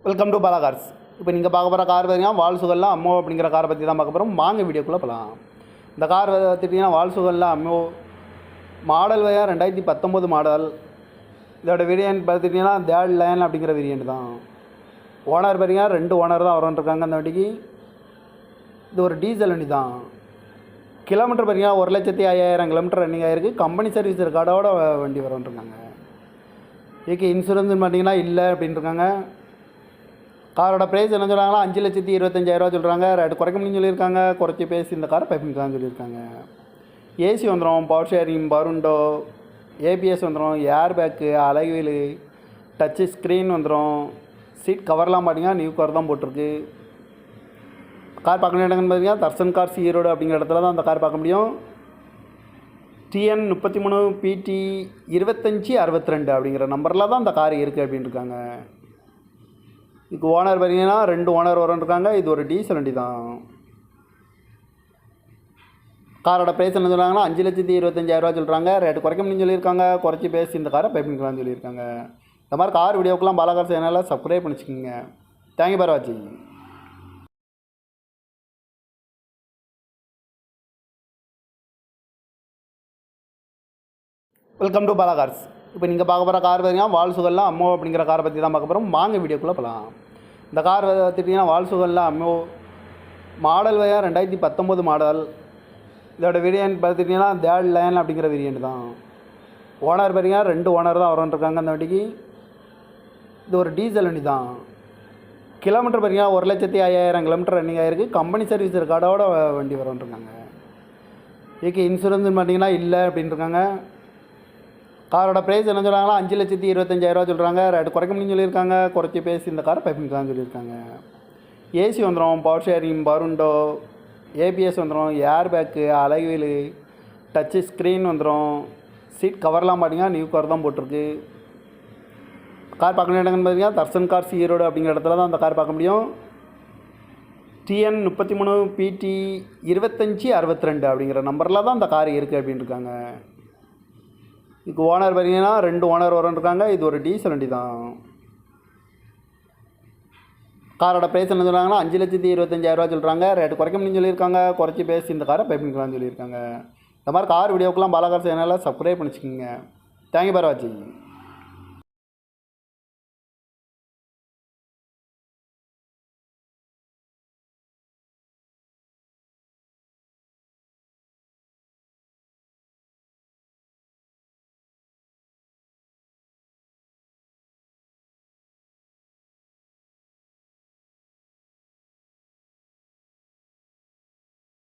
Welcome to Bala cars. இப்போ நீங்கள் பார்க்க போகிற கார் பார்த்தீங்கன்னா வால்சுகல்ல அம்மோ அப்படிங்கிற காரை பற்றி தான் பார்க்க போகிறோம். வாங்க வீடியோக்குள்ளே போகலாம். இந்த கார் பார்த்துட்டிங்கன்னா வால்சுகல்ல அம்மோ மாடல் வயா 2019 மாடல். இதோட வேரியன்ட் பார்த்துட்டிங்கன்னா தேர்ட் லைன் அப்படிங்கிற வேரியன்ட் தான். ஓனர் பார்த்தீங்கன்னா 2 ஓனர் தான் வரன்ட்ருக்காங்க அந்த வண்டிக்கு. இது ஒரு டீசல் வண்டி தான். கிலோமீட்டர் பார்த்தீங்கன்னா 1,05,000 கிலோமீட்டர் ரன்னிங் ஆகிருக்கு. கம்பெனி சர்வீஸ் ரெக்கார்டோட வண்டி வரன்ட்ருக்காங்க. இதுக்கு இன்சூரன்ஸ் பார்த்தீங்கன்னா இல்லை அப்படின்ட்டுருக்காங்க. காரோட ப்ரைஸ் என்ன சொல்கிறாங்கன்னா 5,25,000 சொல்கிறாங்க. ரேட்டு குறைக்க முடியும்னு சொல்லியிருக்காங்க. குறைச்சி பேசி இந்த காரை பைப்பிங்கலாம்னு சொல்லியிருக்காங்க. ஏசி வந்துடும், பவர் ஷேரிங், பருண்டோ, ஏபிஎஸ் வந்துடும், airbag, alloy wheel, touch screen வந்துடும். சீட் கவர்லாம் பார்த்தீங்கன்னா நியூ கவர் தான் போட்டிருக்கு. கார் பார்க்கணும் இடங்கன்னு பார்த்தீங்கன்னா தர்சன் கார்ஸ் ஈரோடு அப்படிங்கிற இடத்துல தான் அந்த கார் பார்க்க முடியும். TN 33 PT 2562 அப்படிங்கிற நம்பரில் தான் அந்த கார் இருக்குது அப்படின்னு இருக்காங்க. இதுக்கு ஓனர் பார்த்தீங்கன்னா 2 ஓனர் வரன்ட்ருக்காங்க. இது ஒரு டீசல் வண்டி தான். காரோட ப்ரைஸ் என்ன சொல்கிறாங்கன்னா 5,25,000 சொல்கிறாங்க. ரேட்டு குறைக்க முடியும்னு சொல்லியிருக்காங்க. குறைச்சி பேசி இந்த காரை பைப்பிங்கலாம்னு சொல்லியிருக்காங்க. இந்த மாதிரி கார் வீடியோக்கெலாம் பாலா கார் சேனலில் சப்ஸ்கிரைப் பண்ணிச்சுக்கோங்க. தேங்க்யூ ஃபார் வாட்சிங். Welcome to Bala cars. இப்போ நீங்கள் பார்க்க போகிற கார் பார்த்தீங்கன்னா வால்சுகல்ல அம்மோ அப்படிங்கிற காரை பற்றி தான் பார்க்க போகிறோம். வாங்க வீடியோக்குள்ளே போகலாம். இந்த கார் பார்த்துட்டிங்கன்னா வால்சுகல்ல அம்மோ மாடல் வயா 2019 மாடல். இதோட வேரியன்ட் பார்த்துட்டிங்கன்னா தேர்ட் லைன் அப்படிங்கிற வேரியன்ட் தான். ஓனர் பார்த்தீங்கன்னா 2 ஓனர் தான் வரன்ட்ருக்காங்க அந்த வண்டிக்கு. இது ஒரு டீசல் வண்டி தான். கிலோமீட்டர் பார்த்தீங்கன்னா 1,05,000 கிலோமீட்டர் ரன்னிங் ஆகிருக்கு. கம்பெனி சர்வீஸ் ரெக்கார்டோட வண்டி வரன்ட்ருக்காங்க. இதுக்கு இன்சூரன்ஸ் பார்த்தீங்கன்னா இல்லை அப்படின்ட்டுருக்காங்க. காரோட ப்ரைஸ் என்ன சொல்கிறாங்கன்னா 5,25,000 சொல்கிறாங்க. ரேட்டு குறைக்க முடியும்னு சொல்லியிருக்காங்க. குறைச்சி பேசி இந்த காரை பைப்பிங்கலாம்னு சொல்லியிருக்காங்க. ஏசி வந்துடும், பவர் ஷேரிங், பருண்டோ, ஏபிஎஸ் வந்துடும், airbag, alloy wheel, touch screen வந்துடும். சீட் கவர்லாம் பார்த்தீங்கன்னா நியூ கவர் தான் போட்டிருக்கு. கார் பார்க்கணும் இடங்கன்னு பார்த்தீங்கன்னா தர்சன் கார்ஸ் ஈரோடு அப்படிங்கிற இடத்துல தான் அந்த கார் பார்க்க முடியும். TN 33 PT 2562 அப்படிங்கிற நம்பரில் தான் அந்த கார் இருக்குது அப்படின்னு இருக்காங்க. இதுக்கு ஓனர் பார்த்தீங்கன்னா 2 ஓனர் வரன்ட்ருக்காங்க. இது ஒரு டீசல் வண்டி தான். காரோட ப்ரைஸ் என்ன சொல்கிறாங்கன்னா 5,25,000 சொல்கிறாங்க. ரேட்டு குறைக்க முடியும்னு சொல்லியிருக்காங்க. குறைச்சி பேசி இந்த காரை பைப்பிங்கலாம்னு சொல்லியிருக்காங்க. இந்த மாதிரி கார் வீடியோக்கெலாம் பாலா கார் சேனலில் சப்ஸ்கிரைப் பண்ணிச்சுக்கோங்க. தேங்க்யூ ஃபார் வாட்சிங்.